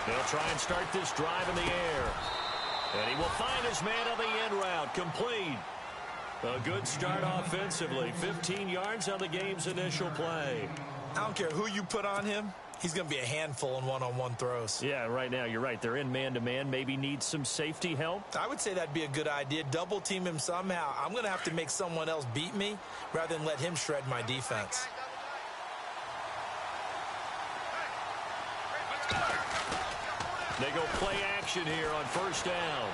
They'll try and start this drive in the air. And he will find his man on the end route. Complete. A good start offensively. 15 yards on the game's initial play. I don't care who you put on him. He's going to be a handful in one-on-one throws. Yeah, right now, you're right. They're in man-to-man. Maybe needs some safety help. I would say that'd be a good idea. Double team him somehow. I'm going to have to make someone else beat me rather than let him shred my defense. They go play action here on first down.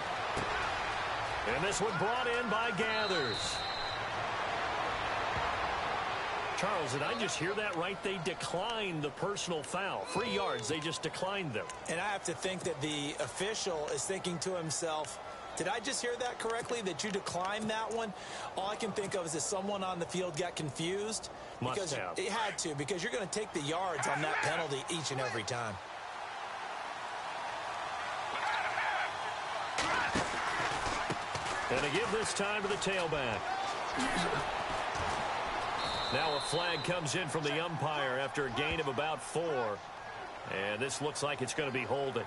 And this one brought in by Gathers. Charles, did I just hear that right? They declined the personal foul. 3 yards, they just declined them. And I have to think that the official is thinking to himself, did I just hear that correctly, that you declined that one? All I can think of is that someone on the field got confused. Must have. It had to, because you're going to take the yards on that penalty each and every time. And to give this time to the tailback. Now a flag comes in from the umpire after a gain of about 4. And this looks like it's going to be holding.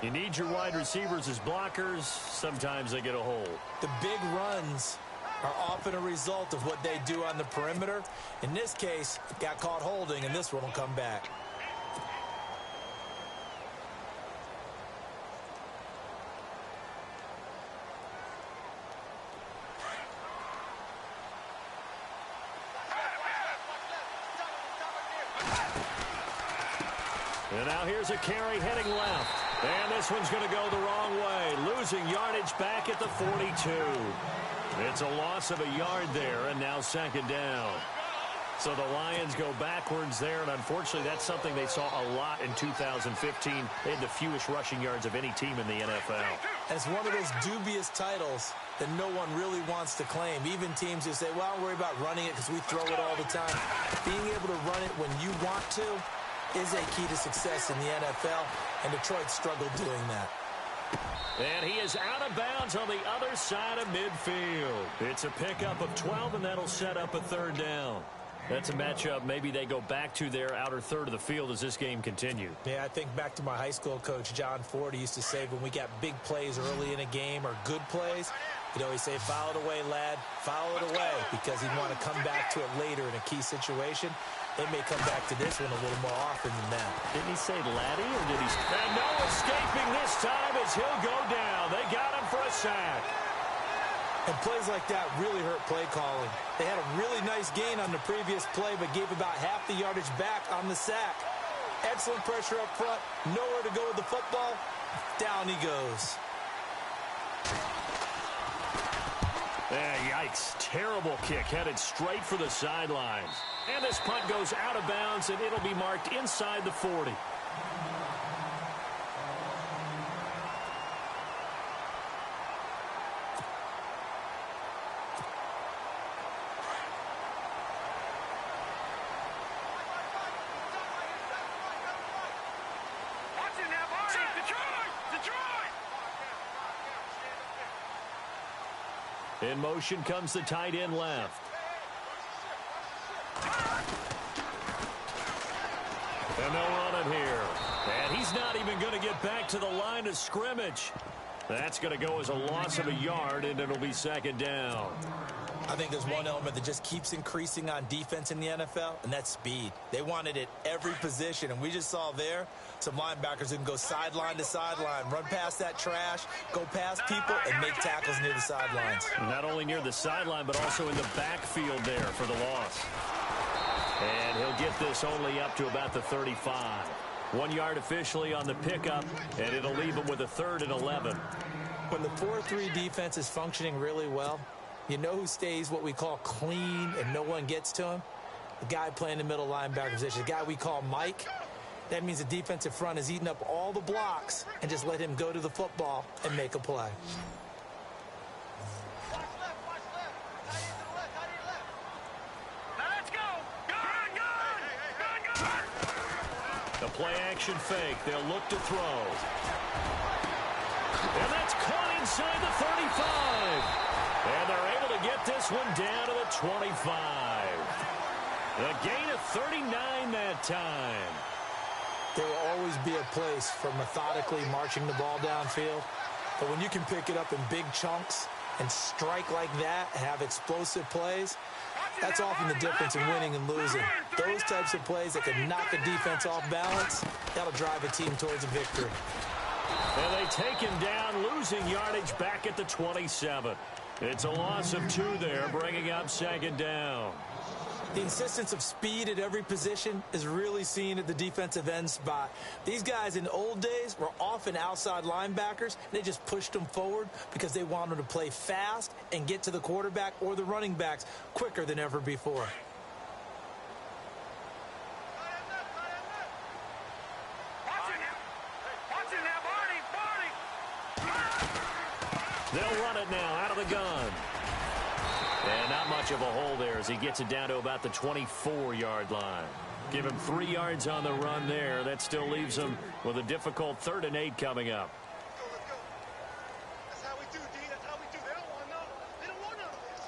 You need your wide receivers as blockers. Sometimes they get a hold. The big runs are often a result of what they do on the perimeter. In this case, got caught holding, and this one will come back. And now here's a carry heading left. And this one's going to go the wrong way. Losing yardage back at the 42. It's a loss of a yard there, and now second down. So the Lions go backwards there, and unfortunately that's something they saw a lot in 2015. They had the fewest rushing yards of any team in the NFL. And it's one of those dubious titles that no one really wants to claim. Even teams who say, well, don't worry about running it because we throw it all the time. Being able to run it when you want to is a key to success in the NFL, and Detroit struggled doing that. And he is out of bounds on the other side of midfield. It's a pickup of 12, and that'll set up a third down. That's a matchup maybe they go back to their outer third of the field as this game continues. Yeah, I think back to my high school coach, John Ford. He used to say when we got big plays early in a game or good plays, he'd always say, foul it away, lad, foul it away, because he'd want to come back to it later in a key situation. They may come back to this one a little more often than that. Didn't he say laddie, or did he? And no escaping this time as he'll go down. They got him for a sack. And plays like that really hurt play calling. They had a really nice gain on the previous play, but gave about half the yardage back on the sack. Excellent pressure up front. Nowhere to go with the football. Down he goes. Yikes. Terrible kick headed straight for the sidelines. And this punt goes out of bounds, and it'll be marked inside the 40. In motion comes the tight end left. And they'll run it here. And he's not even going to get back to the line of scrimmage. That's going to go as a loss of a yard, and it'll be second down. I think there's one element that just keeps increasing on defense in the NFL, and that's speed. They want it at every position, and we just saw there some linebackers who can go sideline to sideline, run past that trash, go past people, and make tackles near the sidelines. Not only near the sideline, but also in the backfield there for the loss. And he'll get this only up to about the 35. 1 yard officially on the pickup, and it'll leave him with a 3rd and 11. When the 4-3 defense is functioning really well, you know who stays what we call clean and no one gets to him? The guy playing the middle linebacker position, the guy we call Mike. That means the defensive front is eating up all the blocks and just let him go to the football and make a play. The play-action fake. They'll look to throw. And that's caught inside the 35. And they're able to get this one down to the 25. A gain of 39 that time. There will always be a place for methodically marching the ball downfield. But when you can pick it up in big chunks and strike like that, have explosive plays, that's often the difference in winning and losing. Those types of plays that can knock a defense off balance, that'll drive a team towards a victory. And they take him down, losing yardage back at the 27. It's a loss of 2 there, bringing up second down. The insistence of speed at every position is really seen at the defensive end spot. These guys in the old days were often outside linebackers. They just pushed them forward because they wanted to play fast and get to the quarterback or the running backs quicker than ever before. They'll run it now out of the gun. And not much of a hole there as he gets it down to about the 24-yard line. Give him 3 yards on the run there. That still leaves him with a difficult 3rd and 8 coming up. Let's go. That's how we do, D. That's how we do. They don't want none of this. They don't want none of this.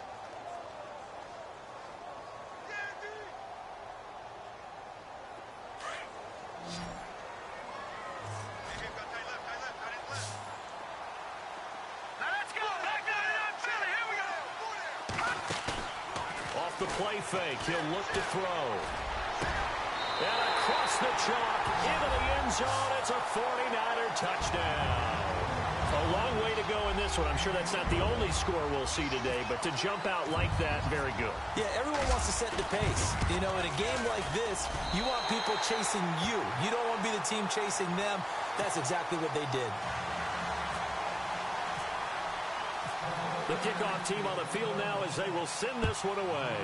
Yeah, D. Hey, got tight left. Now let's go. Back down and up, Chili. Here we go. Off the play fake, he'll look to throw. And across the chalk, into the end zone, it's a 49er touchdown. A long way to go in this one. I'm sure that's not the only score we'll see today, but to jump out like that, very good. Yeah, everyone wants to set the pace. You know, in a game like this, you want people chasing you. You don't want to be the team chasing them. That's exactly what they did. The kickoff team on the field now as they will send this one away.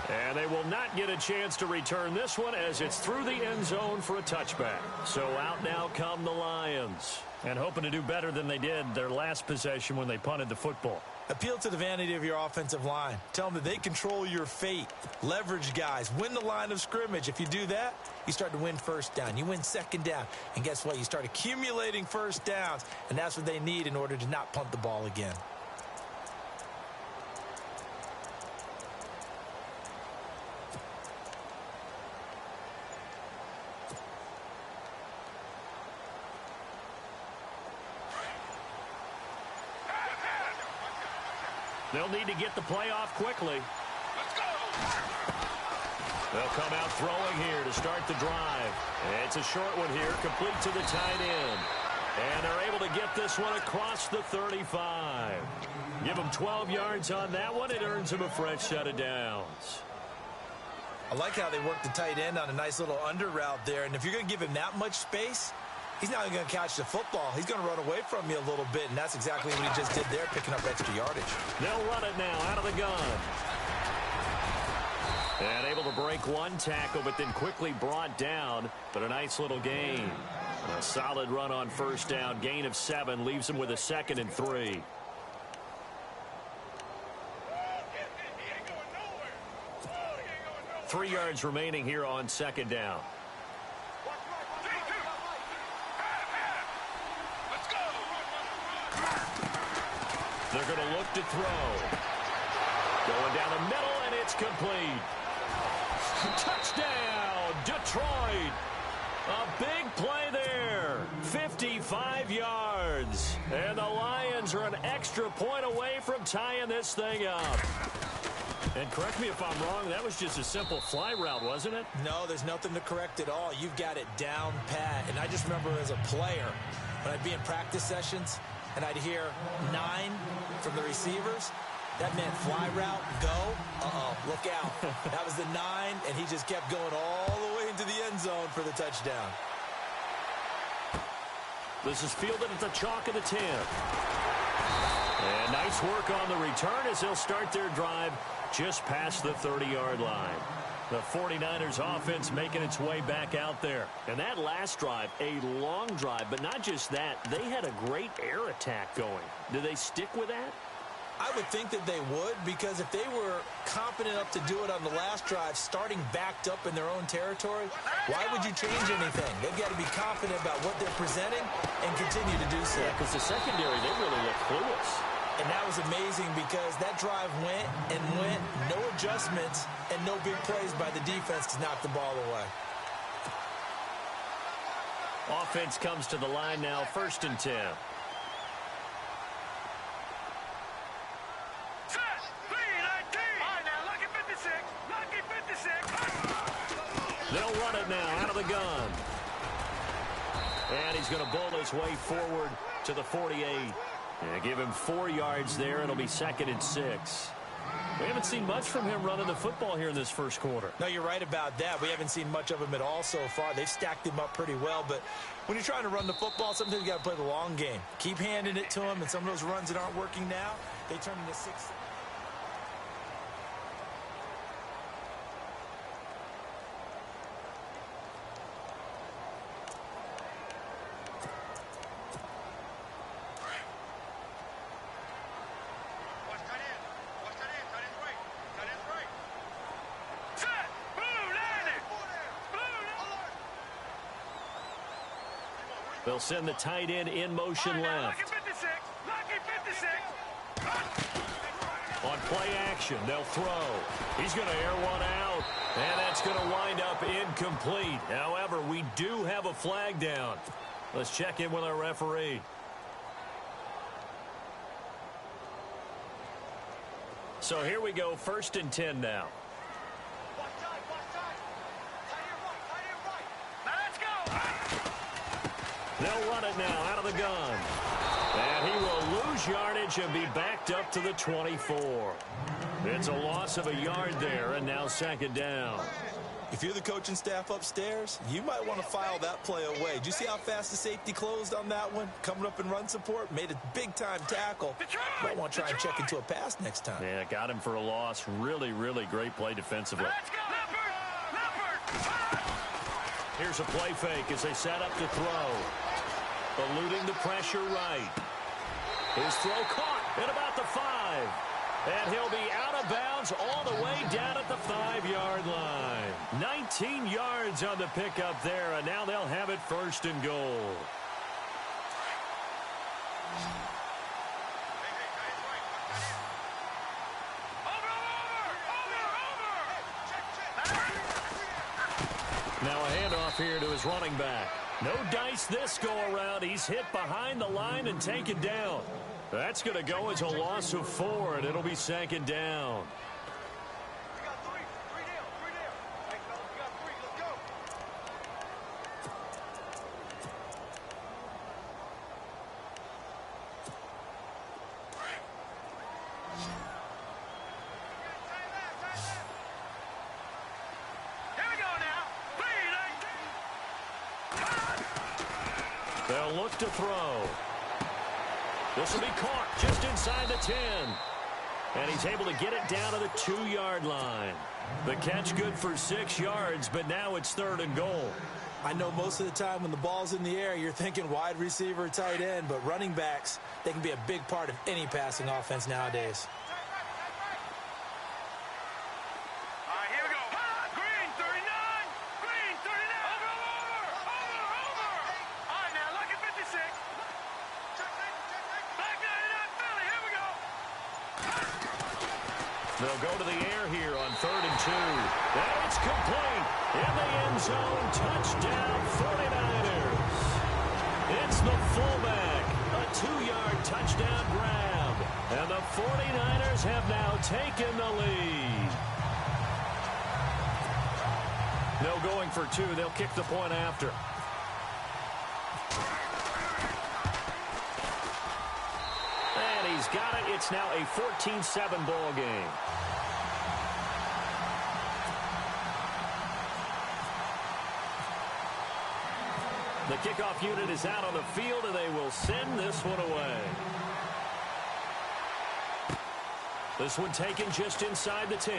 And they will not get a chance to return this one as it's through the end zone for a touchback. So out now come the Lions. And hoping to do better than they did their last possession when they punted the football. Appeal to the vanity of your offensive line. Tell them that they control your fate. Leverage guys. Win the line of scrimmage. If you do that, you start to win first down. You win second down. And guess what? You start accumulating first downs. And that's what they need in order to not punt the ball again. They'll need to get the play off quickly. Let's go. They'll come out throwing here to start the drive. It's a short one here, complete to the tight end. And they're able to get this one across the 35. Give them 12 yards on that one. It earns them a fresh set of downs. I like how they work the tight end on a nice little under route there. And if you're going to give him that much space, he's not going to catch the football. He's going to run away from you a little bit, and that's exactly what he just did there, picking up extra yardage. They'll run it now out of the gun. And able to break one tackle, but then quickly brought down. But a nice little gain. A solid run on first down. Gain of 7 leaves him with a 2nd and 3. He ain't going nowhere. Oh, he ain't going nowhere. 3 yards remaining here on second down. Let's go. They're going to look to throw. Going down the middle, and it's complete. Touchdown, Detroit. A big play there. 55 yards. And the Lions are an extra point away from tying this thing up. And correct me if I'm wrong, that was just a simple fly route, wasn't it? No, there's nothing to correct at all. You've got it down pat. And I just remember as a player, when I'd be in practice sessions, and I'd hear 9 from the receivers, that meant fly route, go. Uh-oh, look out. That was the 9, and he just kept going all the way into the end zone for the touchdown. This is fielded at the chalk of the 10. And nice work on the return as they'll start their drive just past the 30-yard line. The 49ers offense making its way back out there. And that last drive, a long drive, but not just that. They had a great air attack going. Do they stick with that? I would think that they would, because if they were confident enough to do it on the last drive, starting backed up in their own territory, why would you change anything? They've got to be confident about what they're presenting and continue to do so. Yeah, because the secondary, they really look clueless. And that was amazing because that drive went and went, no adjustments, and no big plays by the defense to knock the ball away. Offense comes to the line now, 1st and 10. They'll run it now out of the gun. And he's going to bowl his way forward to the 48. And give him 4 yards there. It'll be 2nd and 6. We haven't seen much from him running the football here in this first quarter. No, you're right about that. We haven't seen much of him at all so far. They've stacked him up pretty well. But when you're trying to run the football, sometimes you got to play the long game. Keep handing it to him, and some of those runs that aren't working now, they turn into 6. They'll send the tight end in motion left. On play action, they'll throw. He's going to air one out, and that's going to wind up incomplete. However, we do have a flag down. Let's check in with our referee. So here we go, 1st and 10 now. They'll run it now out of the gun. And he will lose yardage and be backed up to the 24. It's a loss of a yard there, and now 2nd down. If you're the coaching staff upstairs, you might want to file that play away. Did you see how fast the safety closed on that one? Coming up in run support, made a big-time tackle. Might want to try and check into a pass next time. Yeah, got him for a loss. Really, really great play defensively. Here's a play fake as they set up to throw. Eluding the pressure right. His throw caught at about the 5. And he'll be out of bounds all the way down at the 5-yard line. 19 yards on the pickup there, and now they'll have it 1st and goal. Now a handoff here to his running back. No dice this go-around. He's hit behind the line and taken down. That's going to go as a loss of 4, and it'll be 2nd down. We got 3. 3 down. 3 down. Hey, fellas, we got 3. Let's go. Here we go now. They'll look to throw. This will be caught just inside the 10. And he's able to get it down to the 2-yard line. The catch good for 6 yards, but now it's 3rd and goal. I know most of the time when the ball's in the air, you're thinking wide receiver, tight end, but running backs, they can be a big part of any passing offense nowadays. All right, here we go. Green, 39. Green, 39. Over. All right, now look at 56. Back 99, Philly. Here we go. They'll go to the air here on 3rd and 2. And it's complete. In the end zone, touchdown 49ers. It's the fullback. A 2-yard touchdown grab. And the 49ers have now taken the lead. No going for 2. They'll kick the point after. And he's got it. It's now a 14-7 ball game. The kickoff unit is out on the field, and they will send this one away. This one taken just inside the 10.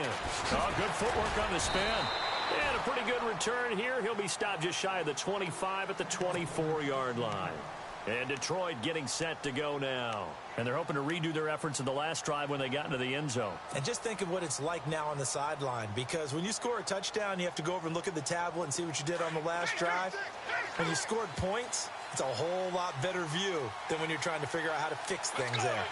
Oh, good footwork on the spin. And a pretty good return here. He'll be stopped just shy of the 25 at the 24-yard line. And Detroit getting set to go now. And they're hoping to redo their efforts in the last drive when they got into the end zone. And just think of what it's like now on the sideline, because when you score a touchdown, you have to go over and look at the tablet and see what you did on the last drive. When you scored points, it's a whole lot better view than when you're trying to figure out how to fix things there.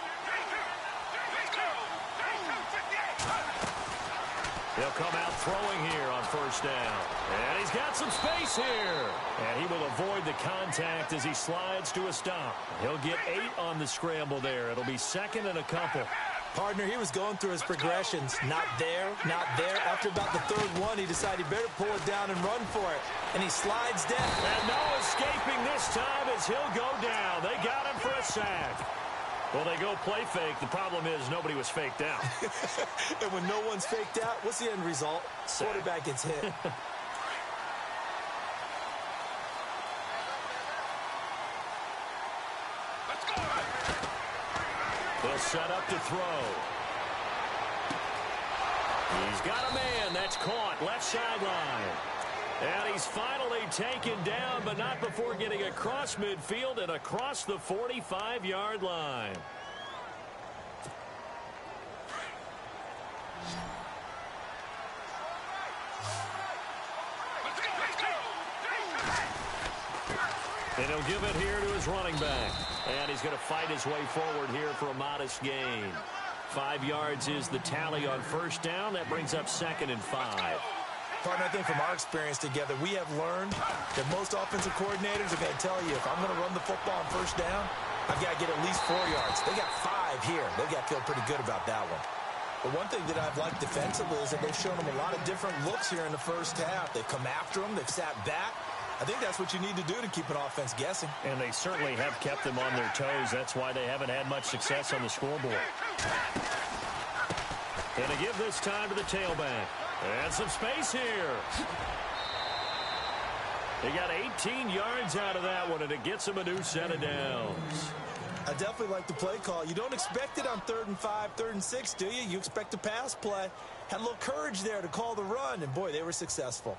He'll come out throwing here on first down. And he's got some space here. And he will avoid the contact as he slides to a stop. He'll get 8 on the scramble there. It'll be second and a couple. Partner, he was going through his progressions. Not there, not there. After about the third one, he decided he better pull it down and run for it. And he slides down. And no escaping this time as he'll go down. They got him for a sack. Well, they go play fake. The problem is nobody was faked out. And when no one's faked out, what's the end result? Sack. Quarterback gets hit. Let's go. They'll set up to throw. He's got a man. That's caught. Left sideline. And he's finally taken down, but not before getting across midfield and across the 45-yard line. And he'll give it here to his running back. And he's going to fight his way forward here for a modest gain. 5 yards is the tally on first down. That brings up 2nd and 5. Partner, I think from our experience together, we have learned that most offensive coordinators are going to tell you, if I'm going to run the football on first down, I've got to get at least 4 yards. They got 5 here. They've got to feel pretty good about that one. But one thing that I've liked defensively is that they've shown them a lot of different looks here in the first half. They've come after them. They've sat back. I think that's what you need to do to keep an offense guessing. And they certainly have kept them on their toes. That's why they haven't had much success on the scoreboard. And to give this time to the tailback. And some space here. They got 18 yards out of that one, and it gets them a new set of downs. I definitely like the play call. You don't expect it on 3rd and 5, 3rd and 6, do you? You expect a pass play. Had a little courage there to call the run, and boy, they were successful.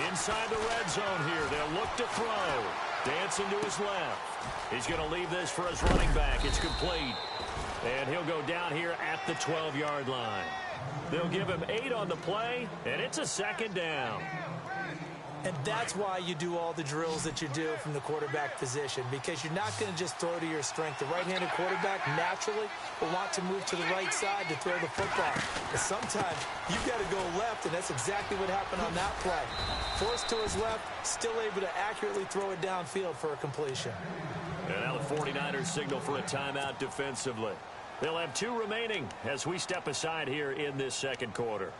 Inside the red zone here. They'll look to throw. Dancing to his left. He's going to leave this for his running back. It's complete. And he'll go down here at the 12-yard line. They'll give him 8 on the play, and it's a 2nd down. And that's why you do all the drills that you do from the quarterback position, because you're not going to just throw to your strength. The right-handed quarterback naturally will want to move to the right side to throw the football. But sometimes you've got to go left, and that's exactly what happened on that play. Forced to his left, still able to accurately throw it downfield for a completion. And now the 49ers signal for a timeout defensively. They'll have 2 remaining as we step aside here in this second quarter.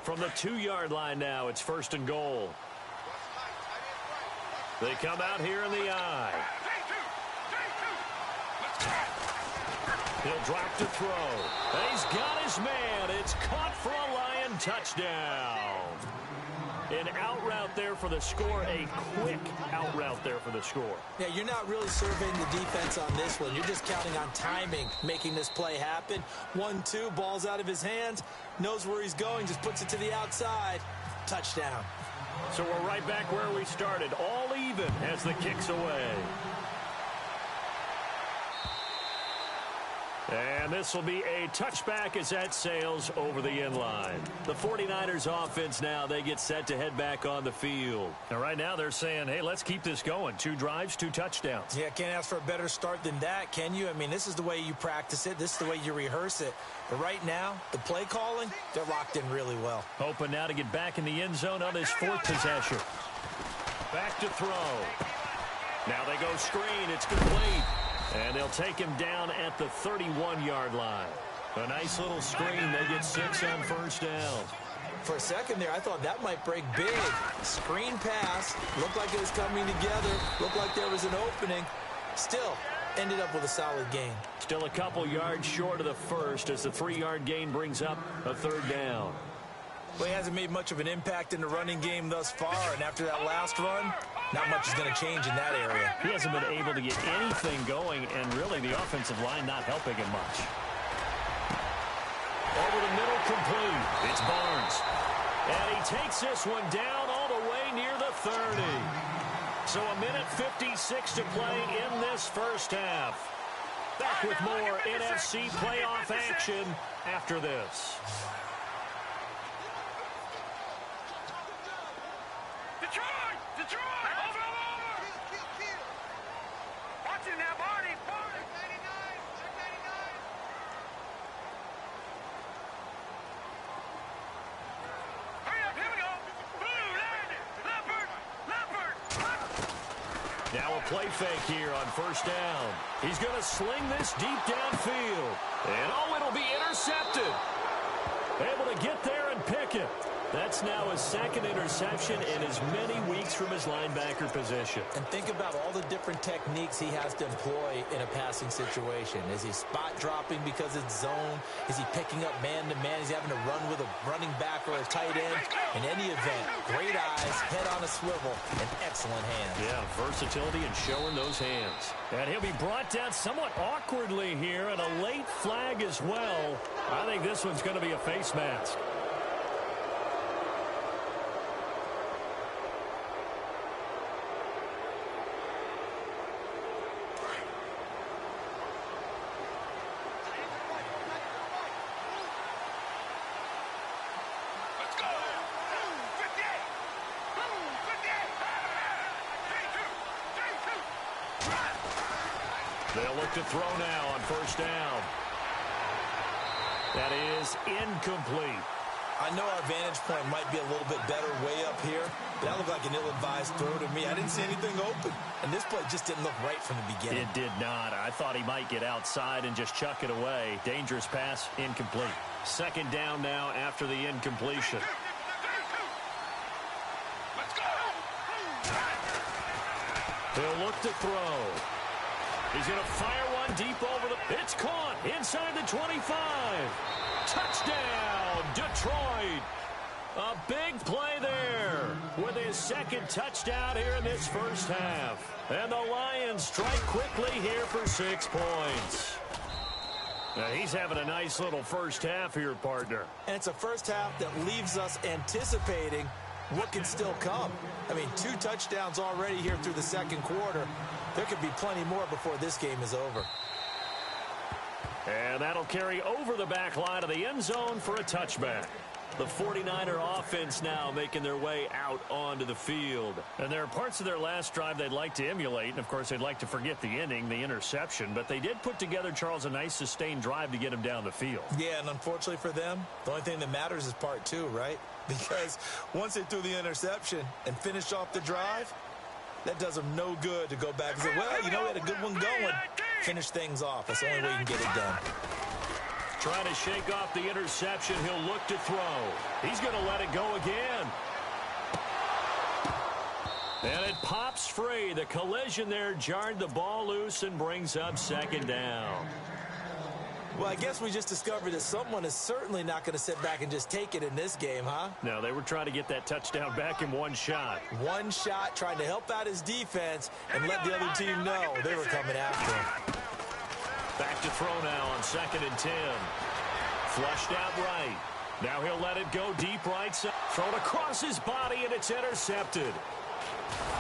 From the 2-yard line now, it's 1st and goal. They come out here in the I. He'll drop to throw. And he's got his man. It's caught for a Lion touchdown. An out route there for the score. A quick out route there for the score. Yeah, you're not really surveying the defense on this one. You're just counting on timing, making this play happen. 1-2, ball's out of his hands. Knows where he's going, just puts it to the outside. Touchdown. So we're right back where we started. All even as the kick's away. And this will be a touchback as that sails over the end line. The 49ers offense now, they get set to head back on the field. Now right now they're saying, hey, let's keep this going. 2 drives, 2 touchdowns. Yeah, can't ask for a better start than that, can you? I mean, this is the way you practice it. This is the way you rehearse it. But right now, the play calling, they're locked in really well. Hoping now to get back in the end zone on his 4th possession. Back to throw. Now they go screen. It's complete. And they'll take him down at the 31-yard line. A nice little screen. They get 6 on first down. For a second there, I thought that might break big. Screen pass. Looked like it was coming together. Looked like there was an opening. Still, ended up with a solid gain. Still a couple yards short of the first as the 3-yard gain brings up a 3rd down. Well, he hasn't made much of an impact in the running game thus far, and after that last run, not much is going to change in that area. He hasn't been able to get anything going, and really the offensive line not helping him much. Over the middle, complete. It's Barnes. And he takes this one down all the way near the 30. So a minute 56 to play in this first half. Back with more NFC playoff action after this. Detroit! Detroit! Over! Watch it now, Barney! Barney! 99! 99! Hurry up, here we go! Blue, landed! Leopard! Now a play fake here on first down. He's going to sling this deep downfield. And it'll be intercepted. Able to get there and pick it. That's now his second interception in as many weeks from his linebacker position. And think about all the different techniques he has to employ in a passing situation. Is he spot dropping because it's zone? Is he picking up man-to-man? Is he having to run with a running back or a tight end? In any event, great eyes, head on a swivel, and excellent hands. Yeah, versatility and showing those hands. And he'll be brought down somewhat awkwardly here, and a late flag as well. I think this one's going to be a face mask. They'll look to throw now on first down. That is incomplete. I know our vantage point might be a little bit better way up here, but that looked like an ill-advised throw to me. I didn't see anything open, and this play just didn't look right from the beginning. It did not. I thought he might get outside and just chuck it away. Dangerous pass, incomplete. Second down now after the incompletion. He'll look to throw. He's going to fire one deep over the... It's caught inside the 25. Touchdown, Detroit. A big play there with his second touchdown here in this first half. And the Lions strike quickly here for 6 points. Now he's having a nice little first half here, partner. And it's a first half that leaves us anticipating what can still come. I mean, 2 touchdowns already here through the second quarter. There could be plenty more before this game is over. And that'll carry over the back line of the end zone for a touchback. The 49er offense now making their way out onto the field. And there are parts of their last drive they'd like to emulate. And, of course, they'd like to forget the inning, the interception. But they did put together, Charles, a nice sustained drive to get him down the field. Yeah, and unfortunately for them, the only thing that matters is part 2, right? Because once they threw the interception and finished off the drive, that does them no good to go back and say, well, you know, we had a good one going. Finish things off. That's the only way you can get it done. Trying to shake off the interception. He'll look to throw. He's going to let it go again. And it pops free. The collision there jarred the ball loose and brings up second down. Well, I guess we just discovered that someone is certainly not going to sit back and just take it in this game, huh? No, they were trying to get that touchdown back in one shot. One shot, trying to help out his defense and let the other team know they were coming after him. Back to throw now on 2nd and 10. Flushed out right. Now he'll let it go deep right side. Thrown across his body, and it's intercepted.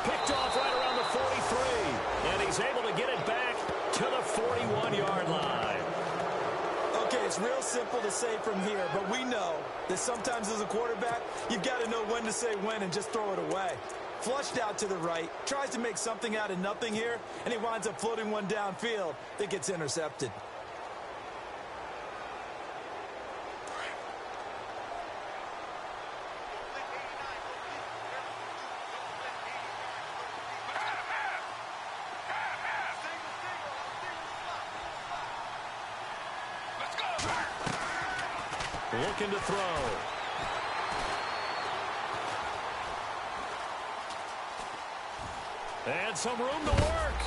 Picked off right around the 43. And he's able to get it back to the 41-yard line. Okay, it's real simple to say from here, but we know that sometimes as a quarterback, you've got to know when to say when and just throw it away. Flushed out to the right, tries to make something out of nothing here, and he winds up floating one downfield that gets intercepted. Looking to throw. And some room to work.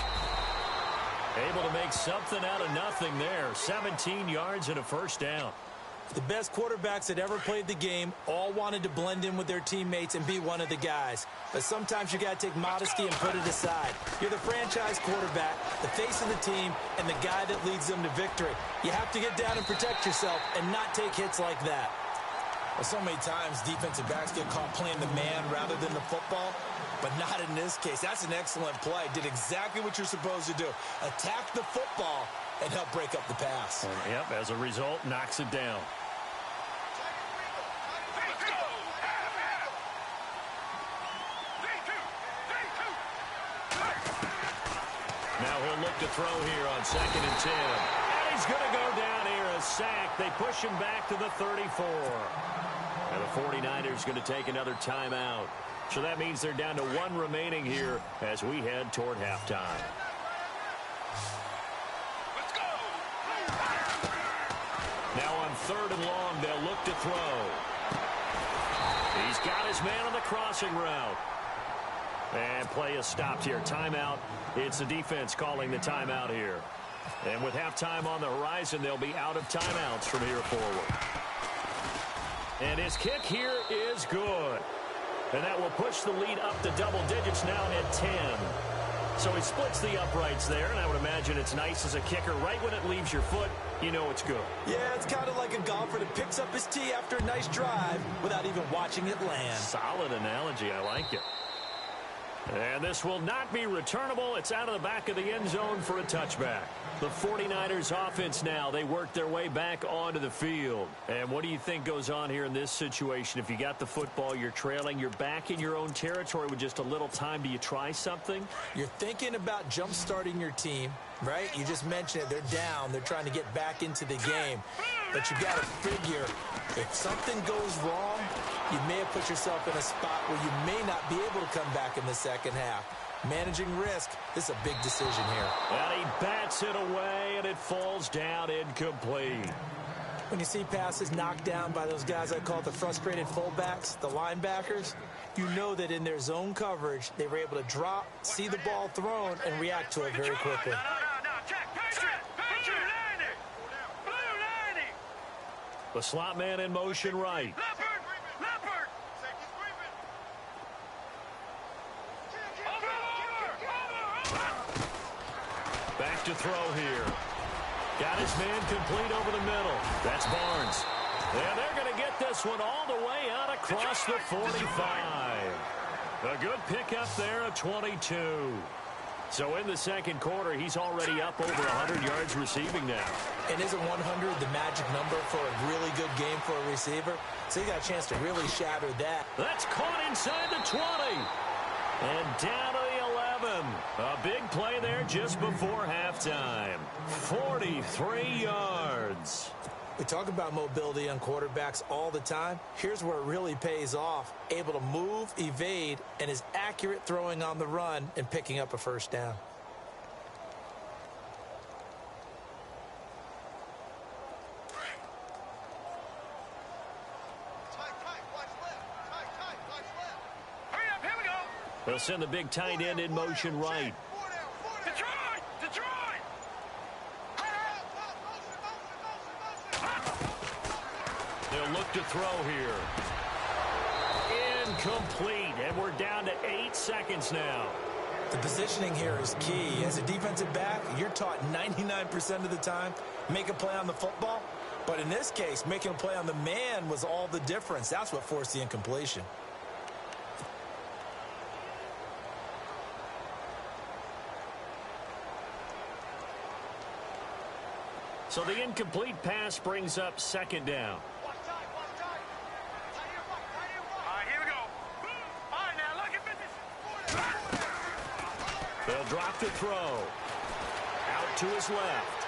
Able to make something out of nothing there. 17 yards and a first down. The best quarterbacks that ever played the game all wanted to blend in with their teammates and be one of the guys. But sometimes you got to take modesty and put it aside. You're the franchise quarterback, the face of the team, and the guy that leads them to victory. You have to get down and protect yourself and not take hits like that. Well, so many times defensive backs get caught playing the man rather than the football, but not in this case. That's an excellent play. Did exactly what you're supposed to do. Attack the football and help break up the pass. Yep, as a result, knocks it down. Now he'll look to throw here on 2nd and 10. And he's going to go down here, a sack. They push him back to the 34. And the 49ers going to take another timeout. So that means they're down to 1 remaining here as we head toward halftime. Let's go. Now on 3rd and long, they'll look to throw. He's got his man on the crossing route. And play is stopped here. Timeout. It's the defense calling the timeout here. And with halftime on the horizon, they'll be out of timeouts from here forward. And his kick here is good. And that will push the lead up to double digits now at 10. So he splits the uprights there, and I would imagine it's nice as a kicker. Right when it leaves your foot, you know it's good. Yeah, it's kind of like a golfer that picks up his tee after a nice drive without even watching it land. Solid analogy. I like it. And this will not be returnable. It's out of the back of the end zone for a touchback. The 49ers offense now, they work their way back onto the field. And what do you think goes on here in this situation? If you got the football, you're trailing, you're back in your own territory with just a little time. Do you try something? You're thinking about jump-starting your team, right? You just mentioned it. They're down. They're trying to get back into the game. But you got to figure, if something goes wrong, you may have put yourself in a spot where you may not be able to come back in the second half. Managing risk, this is a big decision here. And he bats it away, and it falls down incomplete. When you see passes knocked down by those guys I call the frustrated fullbacks, the linebackers, you know that in their zone coverage, they were able to drop, see the ball thrown, and react to it very quickly. No, check. Blue 90. Blue 90. The slot man in motion right. Leopard. Back to throw here. Got his man complete over the middle. That's Barnes. And they're going to get this one all the way out across the 45. A good pickup there at 22. So in the second quarter, he's already up over 100 yards receiving now. And isn't 100 the magic number for a really good game for a receiver? So he got a chance to really shatter that. That's caught inside the 20. And down to the 11. A big play there just before halftime. 43 yards. We talk about mobility on quarterbacks all the time. Here's where it really pays off. Able to move, evade, and is accurate throwing on the run and picking up a first down. They'll send the big tight end in motion right. Detroit! They'll look to throw here. Incomplete, and we're down to 8 seconds now. The positioning here is key. As a defensive back, you're taught 99% of the time, make a play on the football. But in this case, making a play on the man was all the difference. That's what forced the incompletion. So the incomplete pass brings up second down. All right, here we go. All right, now look at business. They'll drop to throw. Out to his left.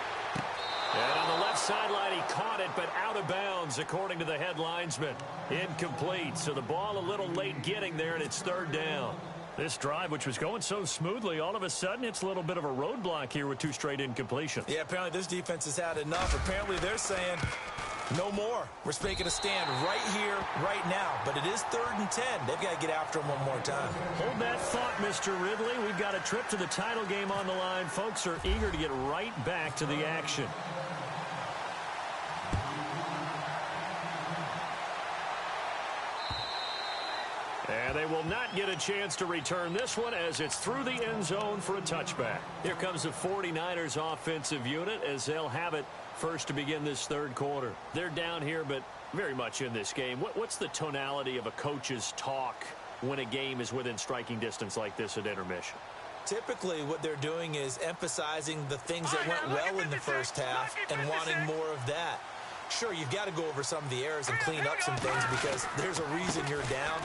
And on the left sideline, he caught it, but out of bounds, according to the head linesman. Incomplete. So the ball a little late getting there, and it's third down. This drive, which was going so smoothly, all of a sudden it's a little bit of a roadblock here with 2 straight incompletions. Yeah, apparently this defense has had enough. Apparently they're saying no more. We're making a stand right here, right now. But it is 3rd and 10. They've got to get after him one more time. Hold that thought, Mr. Ridley. We've got a trip to the title game on the line. Folks are eager to get right back to the action. And they will not get a chance to return this one as it's through the end zone for a touchback. Here comes the 49ers offensive unit as they'll have it first to begin this third quarter. They're down here, but very much in this game. What's the tonality of a coach's talk when a game is within striking distance like this at intermission? Typically, what they're doing is emphasizing the things that went well in the first half and wanting more of that. Sure, you've got to go over some of the errors and clean up some things because there's a reason you're down.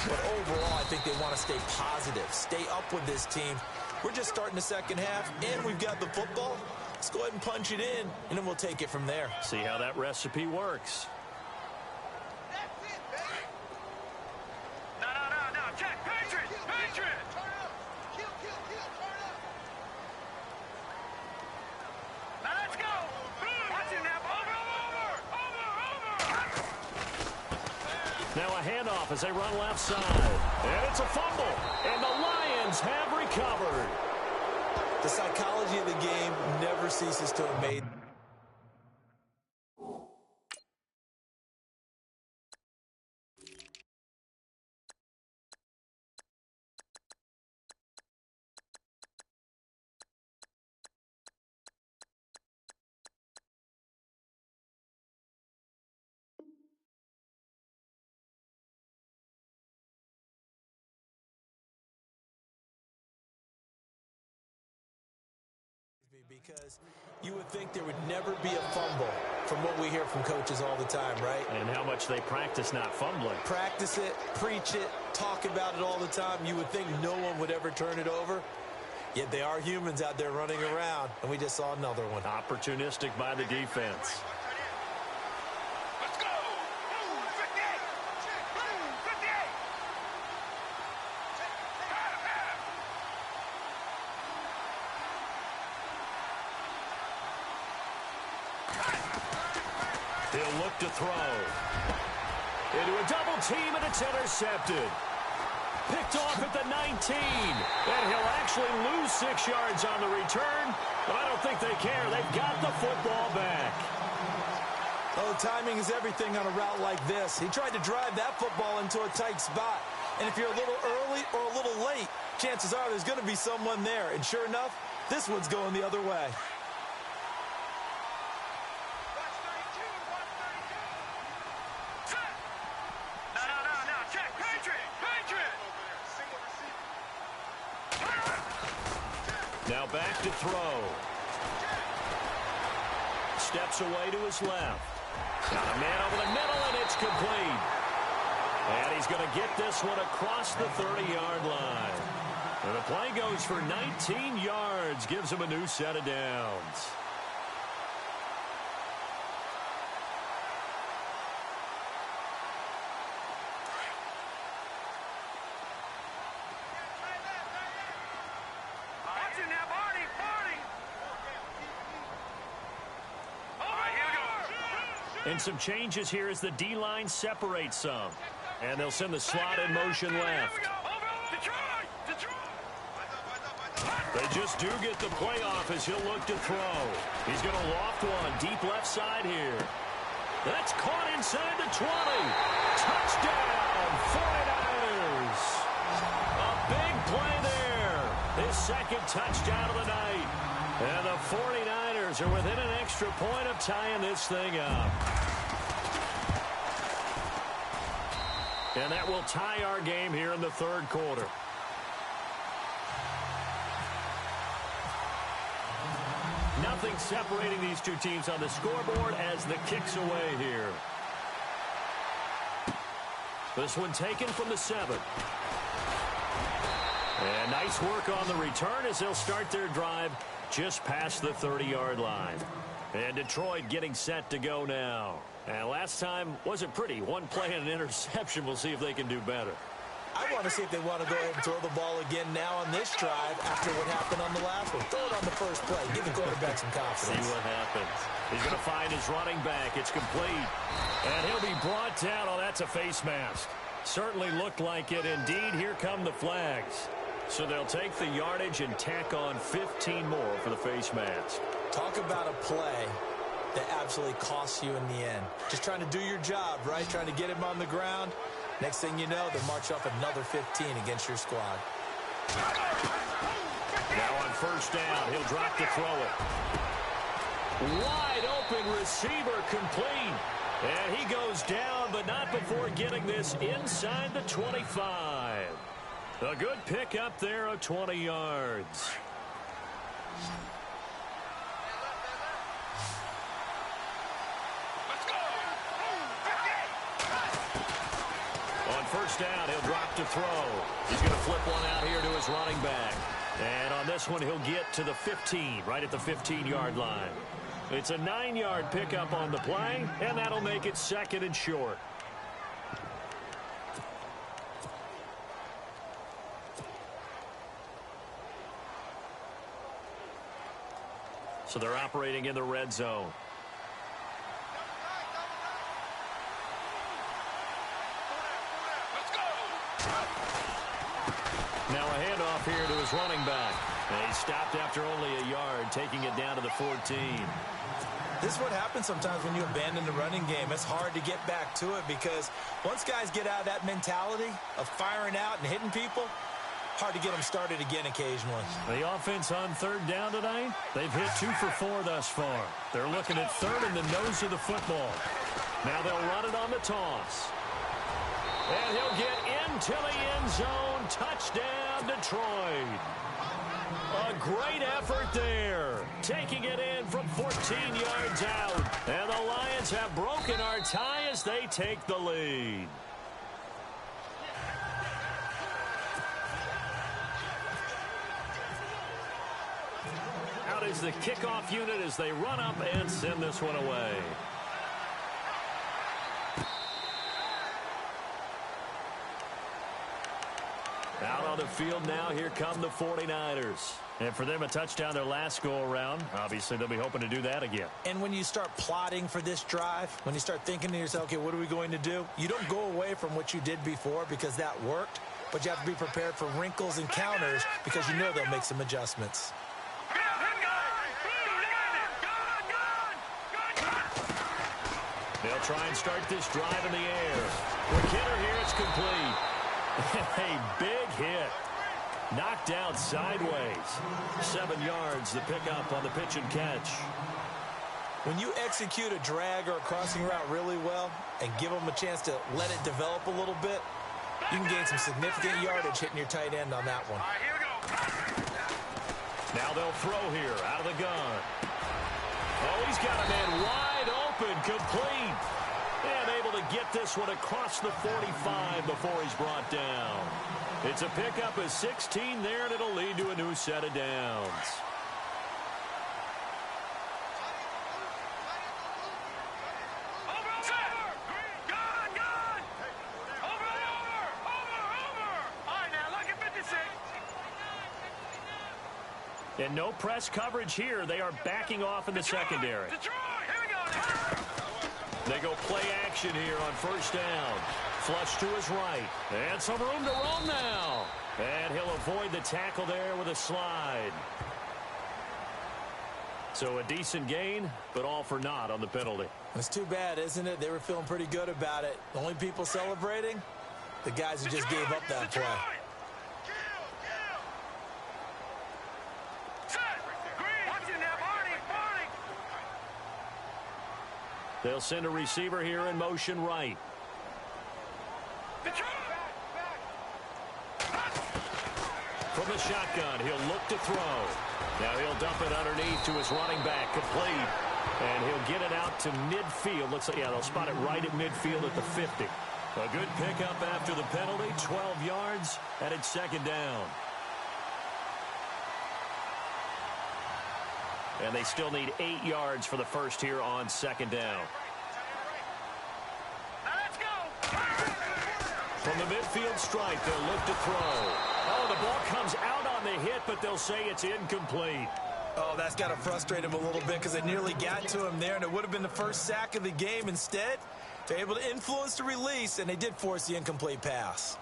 But overall, I think they want to stay positive, stay up with this team. We're just starting the second half, and we've got the football. Let's go ahead and punch it in, and then we'll take it from there. See how that recipe works. No. Check. Patriot. Now let's go. Watch him now. Over. Now a handoff as they run left side. And it's a fumble. And the Lions have recovered. The psychology of the game never ceases to amaze. Because you would think there would never be a fumble from what we hear from coaches all the time, right? And how much they practice not fumbling. Practice it, preach it, talk about it all the time. You would think no one would ever turn it over. Yet they are humans out there running around, and we just saw another one. Opportunistic by the defense. Let's go. 58. 58. He'll look to throw. Into a double team, and it's intercepted. Picked off at the 19. And he'll actually lose 6 yards on the return, but I don't think they care. They've got the football back. Oh, timing is everything on a route like this. He tried to drive that football into a tight spot. And if you're a little early or a little late, chances are there's going to be someone there. And sure enough, this one's going the other way. Now back to throw. Steps away to his left. Got a man over the middle, and it's complete. And he's going to get this one across the 30-yard line. And the play goes for 19 yards, gives him a new set of downs. And some changes here as the D-line separates some. And they'll send the slot in motion left. They just do get the play off as he'll look to throw. He's going to loft one deep left side here. That's caught inside the 20. Touchdown, 49ers. A big play there. His second touchdown of the night. And the 49ers are within an extra point of tying this thing up. And that will tie our game here in the third quarter. Nothing separating these two teams on the scoreboard as the kick's away here. This one taken from the 7. And nice work on the return as they'll start their drive just past the 30-yard line. And Detroit getting set to go now. And last time wasn't pretty. One play and an interception. We'll see if they can do better. I want to see if they want to go ahead and throw the ball again now on this drive after what happened on the last one. Throw it on the first play. Give the quarterback some confidence. See what happens. He's going to find his running back. It's complete. And he'll be brought down. Oh, that's a face mask. Certainly looked like it. Indeed, here come the flags. So they'll take the yardage and tack on 15 more for the face mask. Talk about a play that absolutely costs you in the end. Just trying to do your job, right? Trying to get him on the ground. Next thing you know, they march off another 15 against your squad. Now on first down, he'll drop to throw it. Wide open receiver complete. And he goes down, but not before getting this inside the 25. A good pickup there of 20 yards. Let's go. On first down, he'll drop to throw. He's going to flip one out here to his running back. And on this one, he'll get to the 15, right at the 15-yard line. It's a 9-yard pickup on the play, and that'll make it 2nd and short. So they're operating in the red zone. Let's go. Now a handoff here to his running back. And he stopped after only a yard, taking it down to the 14. This is what happens sometimes when you abandon the running game. It's hard to get back to it because once guys get out of that mentality of firing out and hitting people, hard to get them started again occasionally. The offense on third down tonight, they've hit 2 for 4 thus far. They're looking at third in the nose of the football. Now they'll run it on the toss. And he'll get into the end zone. Touchdown, Detroit. A great effort there. Taking it in from 14 yards out. And the Lions have broken our tie as they take the lead. Out is the kickoff unit as they run up and send this one away. Out on the field now, here come the 49ers. And for them, a touchdown their last go-around. Obviously, they'll be hoping to do that again. And when you start plotting for this drive, when you start thinking to yourself, okay, what are we going to do? You don't go away from what you did before because that worked, but you have to be prepared for wrinkles and counters because you know they'll make some adjustments. They'll try and start this drive in the air. For Kidder here, it's complete. A big hit. Knocked out sideways. 7 yards, the pickup on the pitch and catch. When you execute a drag or a crossing route really well and give them a chance to let it develop a little bit, you can gain some significant yardage hitting your tight end on that one. All right, here we go. Now they'll throw here out of the gun. Oh, he's got a man wide open, complete. And able to get this one across the 45 before he's brought down. It's a pickup of 16 there, and it'll lead to a new set of downs. And no press coverage here. They are backing off in the secondary. They go play action here on first down. Flush to his right. And some room to roam now. And he'll avoid the tackle there with a slide. So a decent gain, but all for naught on the penalty. It's too bad, isn't it? They were feeling pretty good about it. The only people celebrating, the guys who just gave up that play. They'll send a receiver here in motion right. From the shotgun, he'll look to throw. Now he'll dump it underneath to his running back, complete. And he'll get it out to midfield. Looks like, yeah, they'll spot it right at midfield at the 50. A good pickup after the penalty, 12 yards, and it's second down. And they still need 8 yards for the first here on second down. From the midfield stripe, they'll look to throw. Oh, the ball comes out on the hit, but they'll say it's incomplete. Oh, that's got to frustrate him a little bit because they nearly got to him there, and it would have been the first sack of the game. Instead, they're able to influence the release, and they did force the incomplete pass.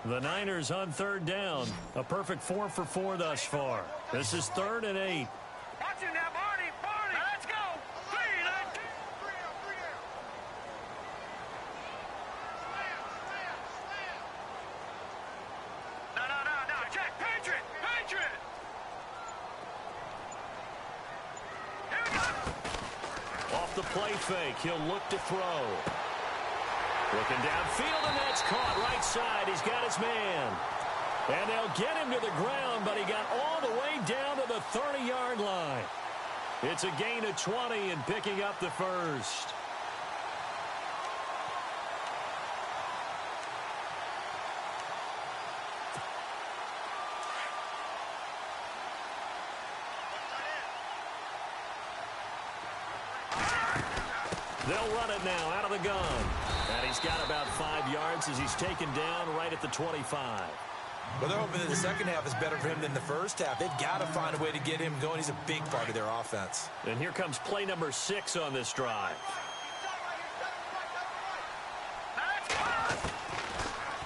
The Niners on third down. A perfect 4 for 4 thus far. This is 3rd and 8. Watch it now, Barney. Barney. Let's go. No. Check. Patriot. Here we go. Off the play fake, he'll look to throw. Looking downfield, and that's caught right side. He's got his man. And they'll get him to the ground, but he got all the way down to the 30-yard line. It's a gain of 20 and picking up the first. They'll run it now out of the gun. And he's got about 5 yards as he's taken down right at the 25. Well, they're hoping that the second half is better for him than the first half. They've got to find a way to get him going. He's a big part of their offense. And here comes play number 6 on this drive.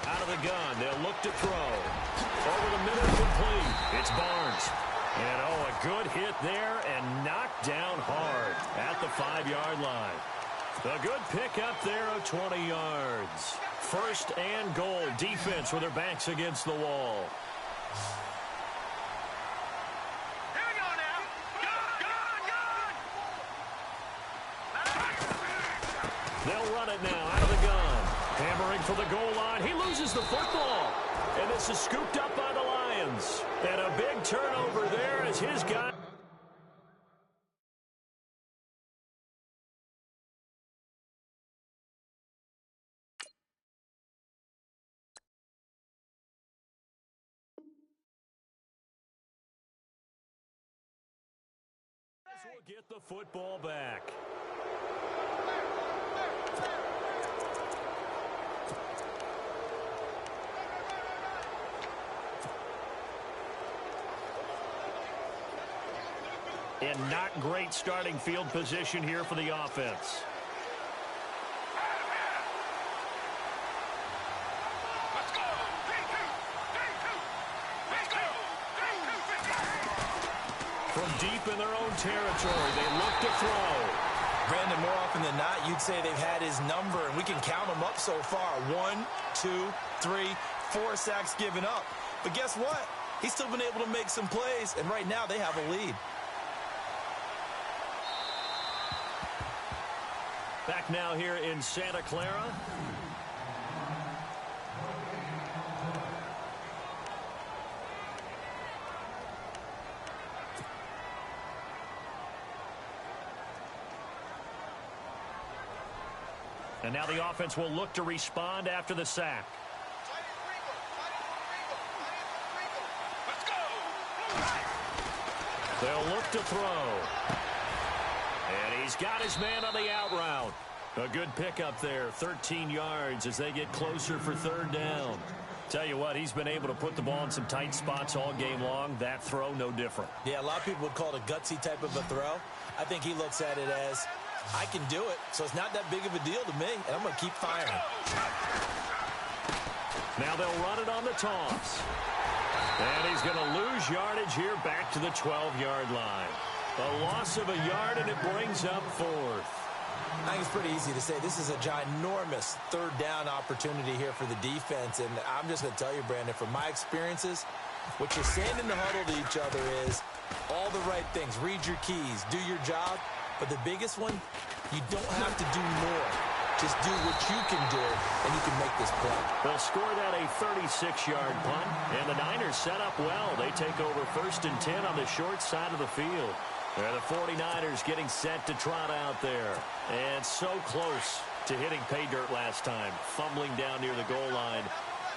Out of the gun, they'll look to throw. Over the middle, complete. It's Barnes. And, oh, a good hit there and knocked down hard at the 5-yard line. A good pickup there of 20 yards. First and goal. Defense with their backs against the wall. Here we go now. Gun! They'll run it now out of the gun. Hammering for the goal line. He loses the football. And this is scooped up by the Lions. And a big turnover there as his guy. Will get the football back. And not great starting field position here for the offense. Let's go! 3-2! 3-2! Let's go! 3-2! From deep in their own territory, they look to throw. Brandon, more often than not, you'd say they've had his number, and we can count them up so far. 1, 2, 3, 4 sacks given up. But guess what? He's still been able to make some plays, and right now they have a lead. Back now here in Santa Clara. And now the offense will look to respond after the sack. Let's go! They'll look to throw. And he's got his man on the out route. A good pickup there, 13 yards as they get closer for third down. Tell you what, he's been able to put the ball in some tight spots all game long. That throw, no different. Yeah, a lot of people would call it a gutsy type of a throw. I think he looks at it as, I can do it, so it's not that big of a deal to me, and I'm going to keep firing. Now they'll run it on the toss. And he's going to lose yardage here back to the 12-yard line. A loss of a yard, and it brings up fourth. I think it's pretty easy to say this is a ginormous third down opportunity here for the defense. And I'm just going to tell you, Brandon, from my experiences, what you're saying in the huddle to each other is all the right things. Read your keys. Do your job. But the biggest one, you don't have to do more. Just do what you can do, and you can make this play. They'll score that a 36-yard punt, and the Niners set up well. They take over 1st and 10 on the short side of the field. They're the 49ers getting set to trot out there. And so close to hitting pay dirt last time, fumbling down near the goal line.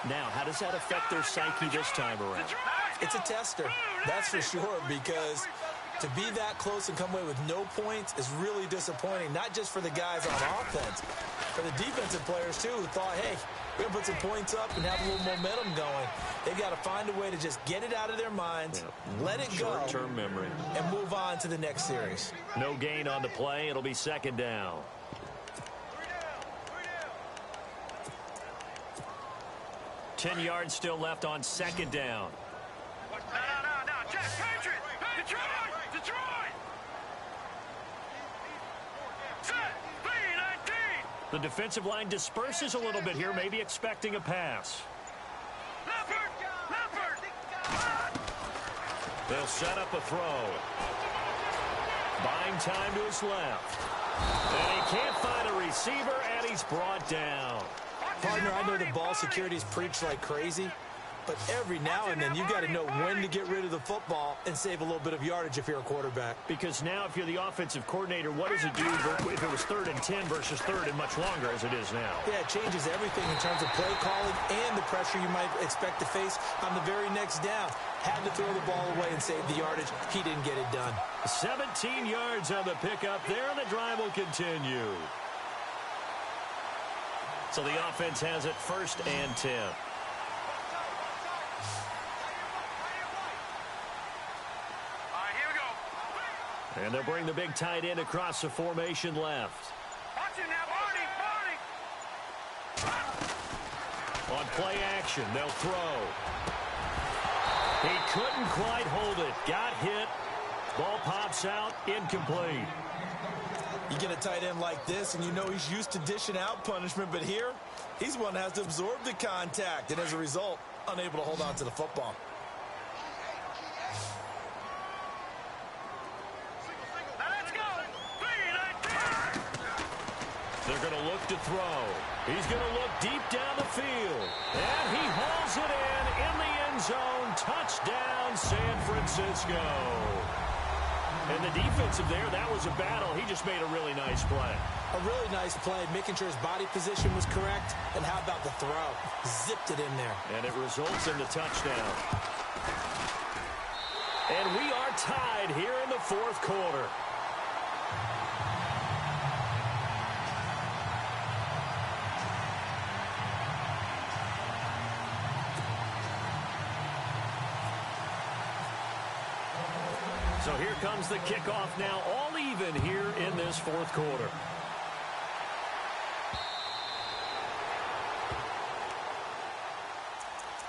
Now, how does that affect their psyche this time around? It's a tester, that's for sure, because to be that close and come away with no points is really disappointing, not just for the guys on offense, for the defensive players, too, who thought, hey, we're going to put some points up and have a little momentum going. They've got to find a way to just get it out of their minds, let it go, short-term memory, and move on to the next series. No gain on the play. It'll be second down. 10 yards still left on second down. No. Jack, Patriot! Detroit! Set! 3-19! The defensive line disperses a little bit here, maybe expecting a pass. Leopard! They'll set up a throw. Buying time to his left. And he can't find a receiver, and he's brought down. Partner, I know the ball security is preached like crazy, but every now and then you got to know when to get rid of the football and save a little bit of yardage if you're a quarterback. Because now if you're the offensive coordinator, what does it do if it was 3rd and 10 versus 3rd and much longer as it is now? Yeah, it changes everything in terms of play calling and the pressure you might expect to face on the very next down. Had to throw the ball away and save the yardage. He didn't get it done. 17 yards on the pickup there, and the drive will continue. So the offense has it 1st and 10. And they'll bring the big tight end across the formation left. Watch it now, Barney. On play action, they'll throw. He couldn't quite hold it. Got hit. Ball pops out. Incomplete. You get a tight end like this, and you know he's used to dishing out punishment, but here, he's one that has to absorb the contact, and as a result, unable to hold on to the football. They're going to look to throw. He's going to look deep down the field. And he hauls it in the end zone. Touchdown, San Francisco. And the defensive there, that was a battle. He just made a really nice play. A really nice play, making sure his body position was correct. And how about the throw? Zipped it in there. And it results in the touchdown. And we are tied here in the 4th quarter. So here comes the kickoff now, all even here in this 4th quarter.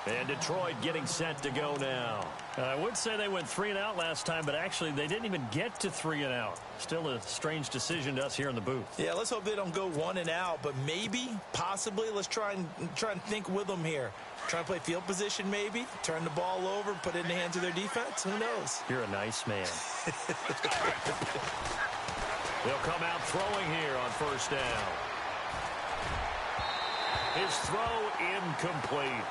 And Detroit getting set to go now. I would say they went 3 and out last time, but actually they didn't even get to 3 and out. Still a strange decision to us here in the booth. Yeah, let's hope they don't go 1 and out, but maybe, possibly, let's try and think with them here. Try and play field position maybe, turn the ball over, put it in the hands of their defense. Who knows? You're a nice man. They'll come out throwing here on 1st down. His throw incomplete.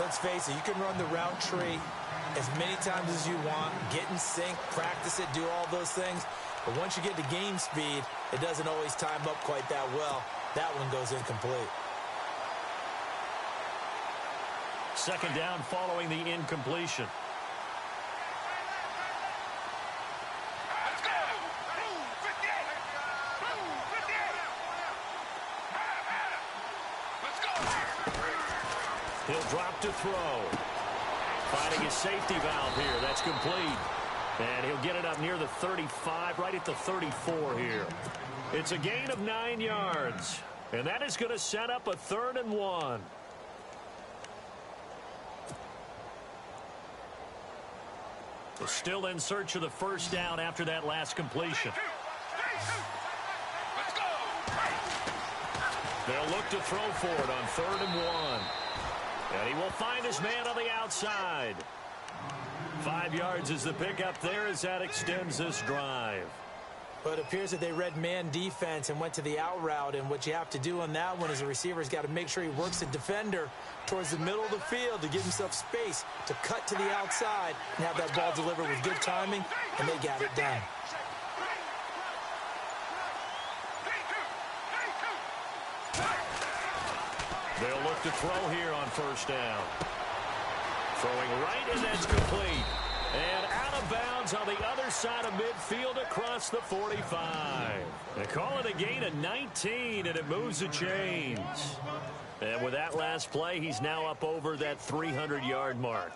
Let's face it, you can run the route tree as many times as you want, get in sync, practice it, do all those things. But once you get to game speed, it doesn't always time up quite that well. That one goes incomplete. 2nd down following the incompletion. Let's go. 58. 58. Let's go. He'll drop to throw. Finding his safety valve here. That's complete. And he'll get it up near the 35, right at the 34 here. It's a gain of 9 yards. And that is going to set up a 3rd and 1. Still in search of the 1st down after that last completion. Let's go. They'll look to throw for it on 3rd and 1. And he will find his man on the outside. 5 yards is the pickup there as that extends this drive. But it appears that they read man defense and went to the out route. And what you have to do on that one is the receiver's got to make sure he works the defender towards the middle of the field to give himself space to cut to the outside and have that ball delivered with good timing, and they got it done. They'll look to throw here on 1st down. Throwing right, and that's complete. And out of bounds on the other side of midfield across the 45. They call it a gain of 19, and it moves the chains. And with that last play, he's now up over that 300-yard mark.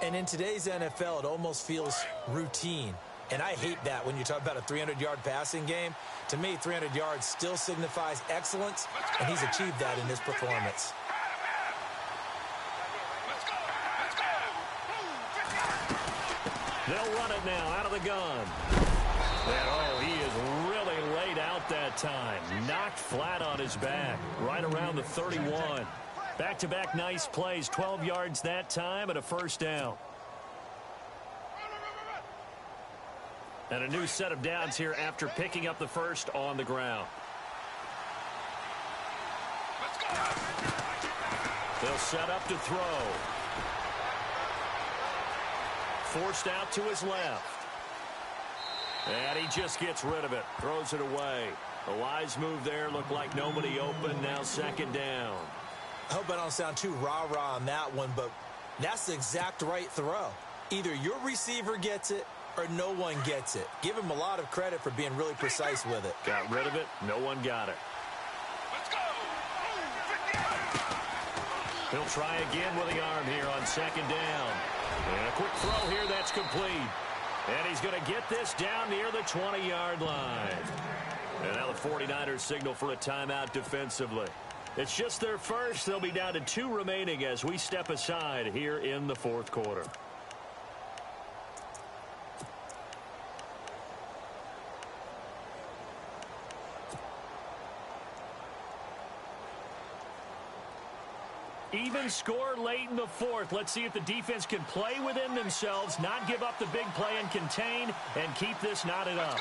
And in today's NFL, it almost feels routine. And I hate that when you talk about a 300-yard passing game. To me, 300 yards still signifies excellence, and he's achieved that in this performance. They'll run it now out of the gun. And, oh, he is really laid out that time. Knocked flat on his back, right around the 31. Back-to-back nice plays, 12 yards that time and a 1st down. And a new set of downs here after picking up the first on the ground. Let's go. They'll set up to throw. Forced out to his left. And he just gets rid of it. Throws it away. A wise move there. Looked like nobody open. Now second down. I hope I don't sound too rah-rah on that one, but that's the exact right throw. Either your receiver gets it or no one gets it. Give him a lot of credit for being really precise with it. Got rid of it. No one got it. Let's go. He'll try again with the arm here on second down. And a quick throw here that's complete. And he's going to get this down near the 20-yard line. And now the 49ers signal for a timeout defensively. It's just their first. They'll be down to 2 remaining as we step aside here in the fourth quarter. Even score late in the fourth. Let's see if the defense can play within themselves, not give up the big play and contain, and keep this knotted up.